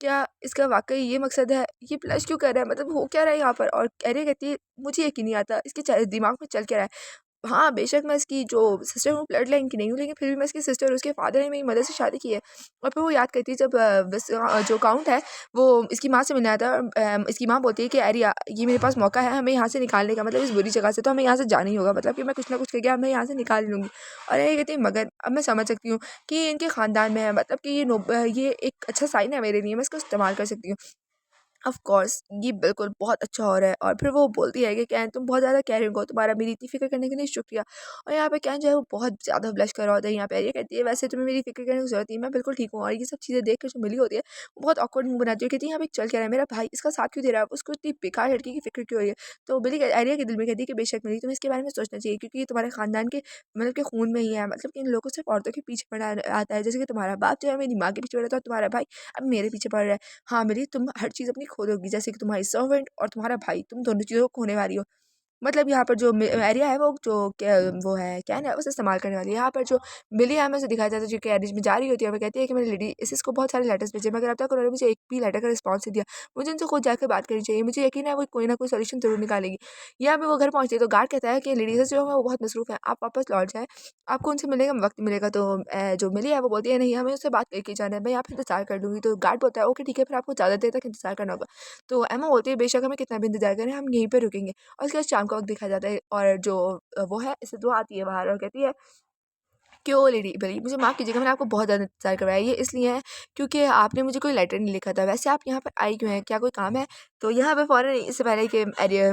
क्या इसका वाकई ये मकसद है, ये ब्लश क्यों कर रहा है, मतलब हो क्या रहा है यहाँ पर? और एरिया कहती है मुझे यकीन नहीं आता इसके दिमाग में चल क्या रहा है। हाँ, बेशक मैं इसकी जो सिस्टर हूँ ब्लड लाइन की नहीं हूँ, लेकिन फिर भी मैं इसकी सिस्टर हूँ, उसके फादर ने मेरी मदर से शादी की है। और फिर वो याद करती है जब जो काउंट है वो इसकी माँ से मिलने आता है, और इसकी माँ बोलती है कि अरे ये मेरे पास मौका है हमें यहाँ से निकालने का, मतलब इस बुरी जगह से तो हमें यहाँ से जाना ही होगा, मतलब कि मैं कुछ ना कुछ करके मैं यहाँ से निकाल लूँगी। और ये कहती है मगर अब मैं समझ सकती हूँ कि इनके ख़ानदान में है, मतलब कि ये एक अच्छा साइन है मेरे लिए, मैं इसको इस्तेमाल कर सकती हूँ। ऑफ कोर्स ये बिल्कुल बहुत अच्छा हो रहा है। और फिर वो बोलती है कि कैन तुम बहुत ज़्यादा केयरिंग हो, तुम्हारा मेरी इतनी फ़िक्र करने के लिए शुक्रिया। और यहाँ पे कैन जो है वो बहुत ज़्यादा ब्लश कर रहा होता है। यहाँ पे ये कहती है वैसे तुम्हें मेरी फ़िक्र करने की ज़रूरत नहीं है, मैं बिल्कुल ठीक हूँ। और ये सब चीज़ें देख कर जो मिली होती है वो बहुत ऑकवर्ड मुँह बनाती है, कहती है यहाँ पे चल क्या रहा है, मेरा भाई इसका साथ क्यों दे रहा है, उसको इतनी बेकार लड़की की फ़िक्र क्यों हो रही है। तो बिल्ली आर्या के दिल में कहती है कि बेशक मिली तुम्हें इसके बारे में सोचना चाहिए, क्योंकि ये तुम्हारे खानदान के मतलब के खून में ही है, मतलब कि इन लोगों को सिर्फ औरतों के पीछे पड़ा आता है, जैसे कि तुम्हारा बाप जो है मेरी माँ के पीछे पड़ा था, और तुम्हारा भाई अब मेरे पीछे पड़ रहा है। हाँ मिली तुम हर चीज़ अपनी खो दोगी, जैसे कि तुम्हारी सर्वेंट और तुम्हारा भाई, तुम दोनों चीज़ों को खोने वाली हो। मतलब यहाँ पर जो एरिया है वो जो क्या वो है क्या है उसे इस्तेमाल करने वाली है। यहाँ पर जो मिली है हमें उसे दिखाया जाता है जो कैरेज में जा रही होती है, वो कहती है कि मैंने लेडी इसको बहुत सारे लेटर्स भेजे मगर अब तक उन्होंने मुझे एक भी लेटर का रिस्पॉन्स नहीं दिया, मुझे उनसे खुद जाकर बात करनी चाहिए, मुझे यकीन है वो कोई ना कोई सोल्यूशन जरूर निकालेगी। यहाँ पे वो घर पहुँचती है तो गार्ड कहता है कि लेडीज जो है वो बहुत मसरूफ है, आप वापस लौट जाए, आपको उनसे मिलने का वक्त मिलेगा। तो जो मिली है वो बोलती है नहीं हमें उससे बात करके जाना है, मैं यहाँ पे इंतजार कर लूँगी। तो गार्ड बोलता है ओके ठीक है, फिर आपको ज़्यादा देर तक इंतजार करना होगा। तो एमा बोलती है बेशक हमें कितना भी इंतजार करें हम यहीं पे रुकेंगे। और उसके बाद शाम का वक़्त दिखाया जाता है, और जो वो है इससे दुआ आती है बाहर और कहती है क्यों लेडी भली मुझे माफ़ कीजिएगा, मैंने आपको बहुत ज़्यादा इंतज़ार करवाया। ये इसलिए है क्योंकि आपने मुझे कोई लेटर नहीं लिखा था। वैसे आप यहाँ पर आई क्यों हैं? क्या कोई काम है? तो यहाँ पे फ़ौरन इससे पहले कि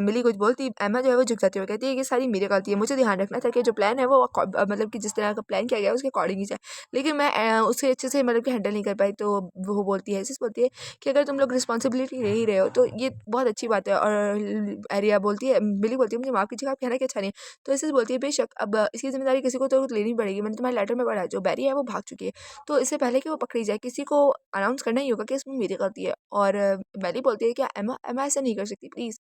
मिली कुछ बोलती, एम्मा जो है वो झुक जाती है और कहती है कि सारी मेरी गलती है। मुझे ध्यान रखना था कि जो प्लान है वो मतलब कि जिस तरह का प्लान किया गया है उसके अकॉर्डिंग ही जाए। लेकिन मैं उसे अच्छे से मतलब कि हैंडल नहीं कर पाई। तो वो बोलती है, सिस बोलती है कि अगर तुम लोग रिस्पॉन्सिबिलिटी ले ही रहे हो तो ये बहुत अच्छी बात है। और एरिया बोलती है, मिली बोलती है मुझे माफ़ कीजिएगा, आप कहना क्या चाह रही हैं? तो ऐसे बोलती है बेशक अब इसकी ज़िम्मेदारी किसी को तो लेनी पड़ेगी, मैंने तुम्हारे लेटर में पढ़ा है जो बैरी है वो भाग चुकी है, तो इससे पहले कि वो पकड़ी जाए किसी को अनाउंस करना ही होगा कि इसमें मेरी गलती है। और बैरी बोलती है कि एमा एमा ऐसा नहीं कर सकती प्लीज़।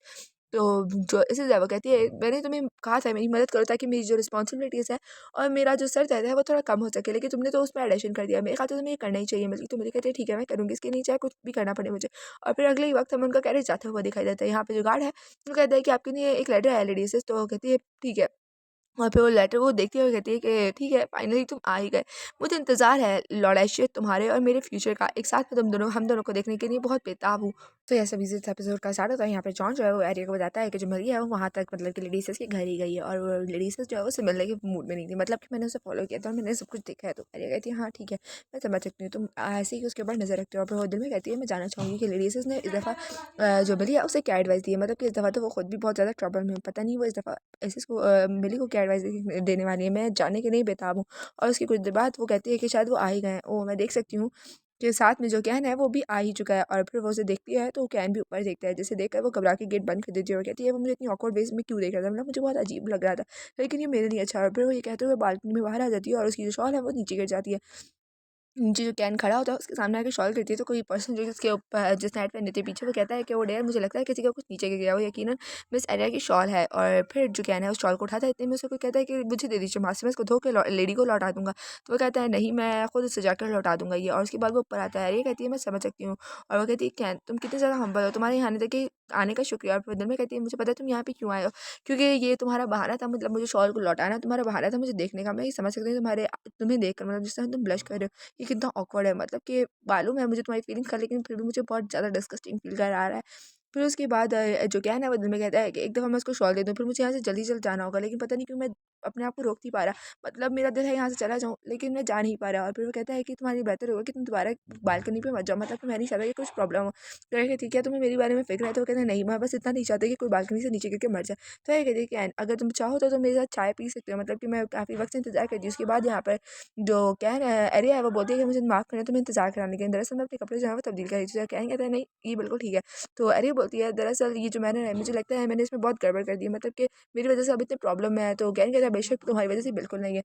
तो जो इसे वो कहती है मैंने तुम्हें कहा था मेरी मदद करो ताकि मेरी जो रिस्पॉन्सिबिलिटीज़ है और मेरा जो सर दर्द है वो थोड़ा कम हो सके, लेकिन तुमने तो उसमें एडिशन कर दिया, मेरे ख्याल से तुम्हें ये करना ही चाहिए। मतलब तो मेरी कहती है ठीक है मैं करूँगी, इसके नहीं चाहे कुछ भी करना पड़े मुझे। और फिर अगले ही वक्त हमें उनका कैरेज जाता हुआ दिखाई देता है। यहाँ पे जो गार्ड है वो कहता है कि आपके लिए एक लेटर आया लेडीज से, तो वो कहती है ठीक है। और फिर वो लेटर वो देखती है और कहती है कि ठीक है फाइनली तुम आ ही गए, मुझे इंतज़ार है लॉर्ड एशियत तुम्हारे और मेरे फ्यूचर का, एक साथ में तुम दोनों हम दोनों को देखने के लिए बहुत बेताब हूँ। तो ऐसा भी इस एपिसोड का स्टार्ट होता है। यहाँ पे जॉन जो है वो एरिया को बताता है कि जो मरी है वो वहाँ तक मतलब कि लेडीज के घर ही गई है, और वो लेडीज जो है उससे मिलने के मूड में नहीं थी, मतलब कि मैंने उसे फॉलो किया था और मैंने सब कुछ देखा है। तो एरिया कहती है हाँ ठीक है मैं समझ सकती हूँ, तुम ऐसे ही उसके ऊपर नज़र रखते हो। और फिर वो दिल में कहती है मैं जानना चाहूँगी कि लेडीज ने इस दफ़ा जो मिली है उसे क्या एडवाइस दी है, मतलब कि इस दफ़ा तो वो खुद भी बहुत ज़्यादा ट्रबल में है, पता नहीं वो इस दफ़ा ऐसे इसको मिली को क्या एडवाइस देने वाली है, मैं जानने के लिए बेताब हूँ। और उसकी कुछ देर बाद वो कहती है कि शायद वो आ ही गए हैं, ओह मैं देख सकती हूँ कि साथ में जो कैन है वो भी आ ही चुका है। और फिर वो उसे देखती है तो कैन भी ऊपर देखता है, जिसे देखकर वो घबरा के गेट बंद कर देती है और कहती है वो मुझे इतनी ऑकवर्ड वेज में क्यों देख रहा था, मतलब मुझे बहुत अजीब लग रहा था, लेकिन ये मेरे लिए अच्छा है। और फिर वो ये कहते हुए बालकनी में बाहर आ जाती है और उसकी जो शॉल है वो नीचे गिर जाती है। नीचे जो कैन खड़ा होता है उसके सामने आके शॉल गिरती है, तो कोई पर्सन जो जिसके ऊपर जिस नाइट पहने थे पीछे वो कहता है कि वो डेयर मुझे लगता है किसी का कुछ नीचे गिर गया, वो यकीनन मिस एरिया की शॉल है। और फिर जो कैन है उस शॉल को उठाता है, इतने में उसे कोई कहता है कि मुझे दे दीजिए माँ से, मैं इसको धो के लेडी को लौटा दूंगा। तो वो कहता है नहीं मैं खुद उससे जाकर लौटा दूंगा ये। और उसके बाद वो ऊपर आता है, ये कहती है मैं समझ सकती हूँ। और वो कहती है कैन तुम कितने ज़्यादा हम्बल हो, तुम्हारे यहाँ आने का शुक्रिया। और फिर दिन में कहती है मुझे पता है तुम यहाँ पे क्यों आए हो, क्योंकि ये तुम्हारा बहाना था, मतलब मुझे शॉल को लौटाना तुम्हारा बहाना था मुझे देखने का। मैं ये समझ सकती हूँ तुम्हें देखकर मतलब जिस तरह तुम ब्लश कर रहे हो ये कितना ऑकवर्ड है, मतलब कि मालूम है मुझे तुम्हारी फीलिंग्स का, लेकिन फिर भी मुझे बहुत ज़्यादा डिस्गस्टिंग फील कर आ रहा है। फिर उसके बाद जो क्या है ना वो दिल में कहता है कि एक दफ़ा मैं उसको शॉल दे दूँ, फिर मुझे यहाँ से जल्दी जल्द जाना होगा, लेकिन पता नहीं क्यों मैं अपने आप को रोक नहीं पा रहा, मतलब मेरा दिल है यहाँ से चला जाऊँ लेकिन मैं जा नहीं पा रहा। और फिर वो कहता है कि तुम्हारी बेहतर होगा कि तुम दोबारा बालकनी पे मत जाओ, मतलब कि मैं नहीं चाहता कि कुछ प्रॉब्लम हो। तो ये कहती है क्या तुम्हें मेरे बारे में फिक्र है, तो वो कहते हैं नहीं मैं बस इतना नहीं चाहती कि कोई बालकनी से नीचे गिर के मर जाए। तो ये कहती है कि अगर तुम चाहो तो तुम मेरे साथ चाय पी सकते हो, मतलब कि मैं काफ़ी वक्त से इंतजार करती हूँ। उसके बाद यहाँ पर जो क्या है एरिया है वो बोलती है कि मुझे माफ़ करना तुम्हें इंतज़ार कराने के लिए। दरअसल मैं अपने कपड़े जो है वो तब्दील कर रही थी। तो क्या कहता है नहीं ये बिल्कुल ठीक है। तो एरिया बोलती है दरअसल ये जो मैंने है मुझे लगता है मैंने इसमें बहुत गड़बड़ कर दी है, मतलब कि मेरी वज़ह से अब इतने प्रॉब्लम में है। तो कैन कहता है बेशक तुम्हारी वज़ह से बिल्कुल नहीं है।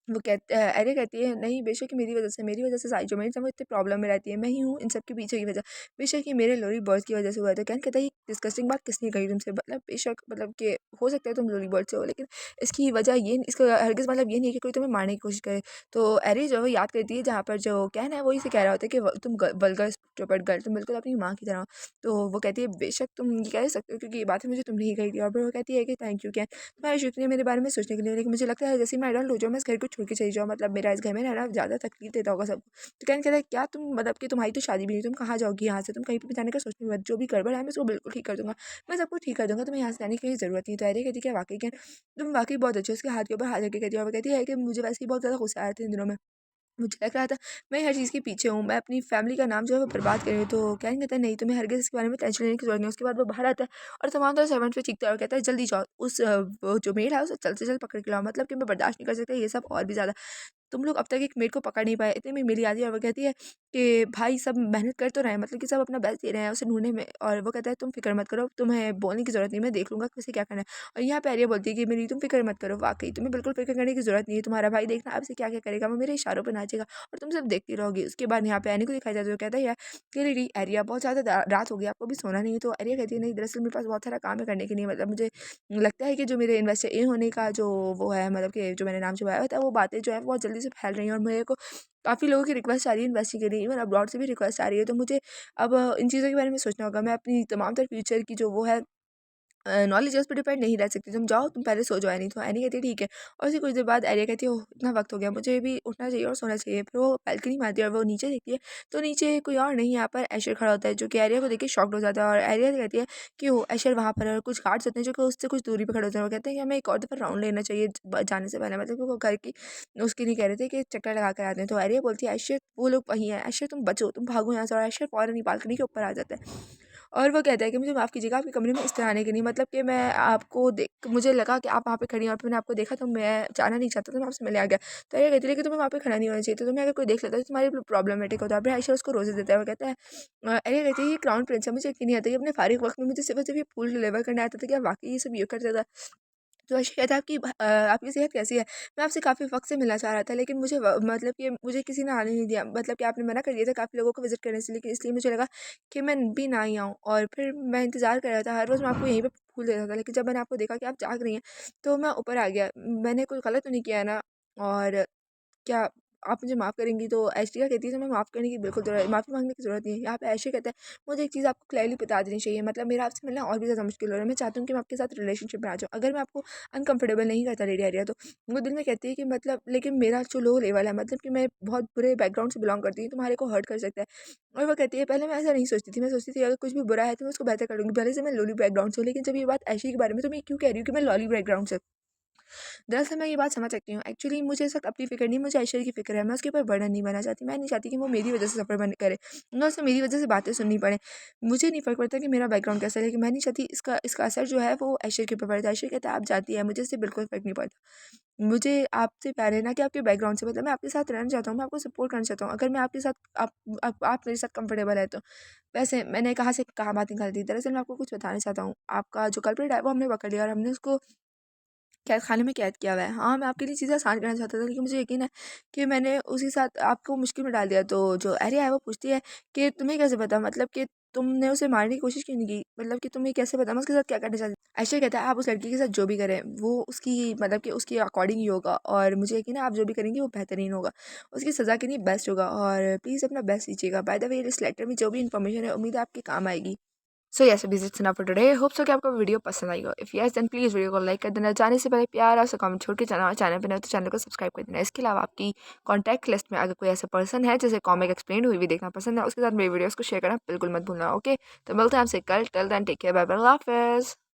वो अरे कहती है नहीं बेशक ही मेरी वजह से सारी जो मेरी समझ इतने प्रॉब्लम में रहती है, मैं ही हूँ इन सब के पीछे की वजह। बेशक ये मेरे लोरी बॉयज़ की वजह से हुआ है। तो कहन कहता है ये डिस्गस्टिंग बात किसने कही तुमसे? मतलब बेशक मतलब कि हो सकता है तुम लोरी बॉयज़ से हो, लेकिन इसकी वजह ये इसका हरगिज़ मतलब ये नहीं है कि कोई तुम्हें मारने की कोशिश करे। तो एरी जो है वो याद करती है जहाँ पर जो कैन है वो इसे कह रहा होता है कि तुम वल्गर स्टूपिड गर्ल, तुम बिल्कुल अपनी माँ की तरह हो। तो वो कहती है बेशक तुम ये कह सकते हो क्योंकि ये बातें मुझे तुमने ही कही थी। और फिर वो कहती है कि थैंक यू कैन, तुम्हारा शुक्रिया मेरे बारे में सोचने के लिए, लेकिन मुझे लगता है जैसे ही मैं एडल्ट हो जाऊँ मैं इस घर को छोड़ के चली जाऊँ, मतलब मेरा इस घर में रहना ज़्यादा तकलीफ देता होगा सबको। तो कहने कहता है क्या तुम मतलब कि तुम्हारी तो शादी भी नहीं, तुम कहाँ जाओगी यहाँ से? तुम कहीं पे भी जाने का सोचने मत, जो भी गड़बड़ है मैं उसको बिल्कुल ठीक कर दूँगा, मैं सब कुछ ठीक कर दूँगा, तुम्हें यहाँ से जाने की ज़रूरत नहीं। तो अरे कहती क्या वाक़ई क्या तुम वाक़ई बहुत अच्छे हो, उसके हाथ के ऊपर हाथ रख के कहती है। और वो कहती है कि मुझे वैसे ही बहुत ज़्यादा गुस्सा आया था इन दिनों में, मुझे लग रहा था मैं हर चीज़ के पीछे हूँ, मैं अपनी फैमिली का नाम जो है वो बर्बाद कर रही हूँ। तो क्या कहता है नहीं तुम्हें हरगिज़ इसके बारे में टेंशन लेने की ज़रूरत नहीं है। उसके बाद वो बाहर आता है और तमाम तरह सर्वेंट पे चीखता है और कहता है जल्दी जाओ उस वो जो मेड है उसे जल्द से जल्द पकड़ के लाओ, मतलब कि मैं बर्दाश्त नहीं कर सकता ये सब और भी ज़्यादा। तुम लोग अब तक एक मेड को पकड़ नहीं पाए, इतने में मिली आती है और वो कहती है कि भाई सब मेहनत कर तो रहे हैं, मतलब कि सब अपना बेस्ट दे रहे हैं उसे ढूंढने में। और वो कहता है तुम फिक्र मत करो, तुम्हें बोलने की ज़रूरत नहीं, मैं देख लूँगा किसे क्या करना है। और यहाँ पे आर्या बोलती है कि मेरी तुम फिक्र मत करो, वाकई तुम्हें बिल्कुल फिक्र करने की ज़रूरत नहीं है, तुम्हारा भाई देखना अब से क्या क्या करेगा, वो मेरे इशारों पर नाचेगा और तुम सब देखती रहोगी। उसके बाद यहाँ पे एनी को दिखाई जाता है जो कहता है यार कि लेडी एरिया बहुत ज़्यादा रात हो गई, आपको भी सोना नहीं है? तो एरिया कहती है नहीं दरअसल मेरे पास बहुत सारा काम है करने के लिए, मतलब मुझे लगता है कि जो मेरे इन्वेस्टर ए होने का जो वो है, मतलब कि जो मैंने नाम छुपाया हुआ था वो बातें जो है बहुत जल्दी से फैल रही हैं और मेरे को काफ़ी लोगों की रिक्वेस्ट आ रही है इन्वेस्टिंग के लिए, इवन अब्रॉड से भी रिक्वेस्ट आ रही है। तो मुझे अब इन चीज़ों के बारे में सोचना होगा, मैं अपनी तमाम तर फ्यूचर की जो वो है नॉलेज है उस पे डिपेंड नहीं रह सकती, तुम जाओ तुम पहले सो जाओ एनी। तो एनी कहती है ठीक है। और उसी कुछ देर बाद एरिया कहती है ओह इतना वक्त हो गया मुझे भी उठना चाहिए और सोना चाहिए। फिर वो बैल्कनी में आती है और वो नीचे देखती है तो नीचे कोई और नहीं, यहाँ पर ऐशर खड़ा होता है जो कि एरिया को देख के शॉक्ड हो जाता है। और एरिया कहती है कि वो ऐशर वहाँ पर है और कुछ गार्ड्स होते हैं जो कि उससे कुछ दूरी पर खड़े होते हैं और कहते हैं कि हमें एक और दफ़ा राउंड लेना चाहिए जाने से पहले, मतलब कि वो घर की उसके नहीं कह रहे थे कि चक्कर लगा कर आते हैं। तो एरिया बोलती है ऐशर वो लोग वहीं हैं, ऐशर तुम बचो तुम भागो यहाँ से। और ऐशर फ़ौरन ही बालकनी के ऊपर आ जाता है और वो कहता है कि मुझे माफ़ कीजिएगा आपके कमरे में इस तरह आने के लिए, मतलब कि मैं आपको देख मुझे लगा कि आप वहाँ पे खड़ी हैं और फिर मैंने आपको देखा तो मैं जाना नहीं चाहता, तो मैं आपसे मिलने आ गया। तो ये कहती है कि तुम्हें वहाँ पे खड़ा नहीं होना चाहिए, तो तुम्हें अगर कोई देख लेता है तो तुम्हारी प्रॉब्लमेटिक होता है। फिर आयशा उसको रोज़ेज़ देता है, वो कहता है अरे कहती है ये क्राउन प्रिंस है, मुझे यकीन नहीं आता ये अपने फारिग वक्त में मुझे सिर्फ ये फूल डिलीवर करने आता था, क्या वाक़ई ये सब ये करता था? तो अर्श कहता है आपकी आपकी सेहत कैसी है? मैं आपसे काफ़ी वक़्त से मिलना चाह रहा था, लेकिन मुझे मतलब कि मुझे किसी ने आने नहीं दिया, मतलब कि आपने मना कर दिया था काफ़ी लोगों को विज़िट करने से, लेकिन इसलिए मुझे लगा कि मैं भी ना ही आऊँ। और फिर मैं इंतज़ार कर रहा था, हर रोज़ मैं आपको यहीं पे फूल देता था, लेकिन जब मैंने आपको देखा कि आप जाग रही हैं, तो मैं ऊपर आ गया। मैंने कुछ गलत तो नहीं किया है ना? और क्या आप मुझे माफ़ करेंगी? तो ऐश्वर्या कहती है तुम्हें माफ़ करने की बिल्कुल माफ़ी माँगने की ज़रूरत नहीं है। यहाँ पे ऐशर्य कहता है मुझे एक चीज़ आपको क्लियरली बता देनी चाहिए, मतलब मेरा आपसे मिलना और भी ज़्यादा मुश्किल हो रहा है। मैं चाहती हूँ कि मैं आपके साथ रिलेशनशिप में आ जाऊँ। अगर मैं आपको अनकंफर्टेबल नहीं करता रेडी एरिया, तो वो दिल में कहती है कि मतलब लेकिन मेरा जो लो लेवल है, मतलब कि मैं बहुत बुरे बैकग्राउंड से बिलॉन्ग करती हूँ, तुम्हारे को हर्ट कर सकता है। और वो कहती है पहले मैं ऐसा नहीं सोचती थी, मैं सोचती थी अगर कुछ भी बुरा है तो मैं उसको बेहतर कर लूँगी, भले से मैं लोली बैकग्राउंड से हूँ। लेकिन जब ये बात ऐशी के बारे में, तो मैं क्यों कह रही हूँ कि मैं लॉली बैकग्राउंड से। दरअसल मैं ये बात समझ सकती हूँ। एक्चुअली मुझे इस वक़्त अपनी फ़िक्र नहीं, मुझे ऐश्वर्य की फ़िक्र है। मैं उसके ऊपर बर्डन नहीं बनना चाहती। मैं नहीं चाहती कि वो मेरी वज़ह से सफ़र बंद करे, ना उसे मेरी वज़ह से बातें सुननी पड़े। मुझे नहीं फ़र्क पड़ता कि मेरा बैकग्राउंड कैसा है, लेकिन मैं नहीं चाहती इसका इसका असर जो है वो ऐश्वर्य के ऊपर पड़े। तो ऐश्वर्य कहता है आप जानती हैं मुझे इससे बिल्कुल फ़र्क नहीं पड़ता। मुझे आपसे प्यार है ना कि आपके बैकग्राउंड से, मतलब मैं आपके साथ रहना चाहता हूँ, मैं आपको सपोर्ट करना चाहता हूँ। अगर मैं आपके साथ आप मेरे साथ कंफ़र्टेबल है तो। वैसे मैंने कहाँ से कहाँ बात निकाल दी। दरअसल मैं आपको कुछ बताना चाहता हूँ। आपका जो कल्प्रिट है वो हमने पकड़ लिया और हमने उसको कैद खाने में कैद किया हुआ है। हाँ, मैं आपके लिए चीज़ें आसान करना चाहता था, लेकिन मुझे यकीन है कि मैंने उसी साथ आपको मुश्किल में डाल दिया। तो जो आर्या है वो पूछती है कि तुम्हें कैसे पता, मतलब कि तुमने उसे मारने की कोशिश क्यों नहीं की? मतलब कि तुम्हें कैसे पता मैं उसके साथ क्या करना चाहती हूँ? ऐशर्य कहता है आप उस लड़की के साथ जो भी करें वो उसकी मतलब कि उसके अकॉर्डिंग ही होगा और मुझे यकीन है आप जो भी करेंगी वो बेहतरीन होगा। उसकी सज़ा के लिए बेस्ट होगा और प्लीज़ अपना बेस्ट दीजिएगा। बाय द वे इस लेटर में जो भी इन्फॉर्मेशन है उम्मीद है आपके काम आएगी। So yes this it's enough for today. Hope so कि आपको वीडियो पसंद आई हो। If yes then please video को लाइक कर देना। जाने से पहले प्यारा सा कमेंट छोड़ के जाना, चैनल पे नए हो तो चैनल को सब्सक्राइब कर देना। इसके अलावा आपकी कॉन्टैक्ट लिस्ट में अगर कोई ऐसा पर्सन है जिसे कॉमिक एक्सप्लेन हुई भी देखना पसंद है, उसके साथ मेरी वीडियोज़ को शेयर करना बिल्कुल मत भूलना। ओके, तो मिलते हैं आपसे कल। Till then take care, bye bye, अल्लाह हाफ़िज़।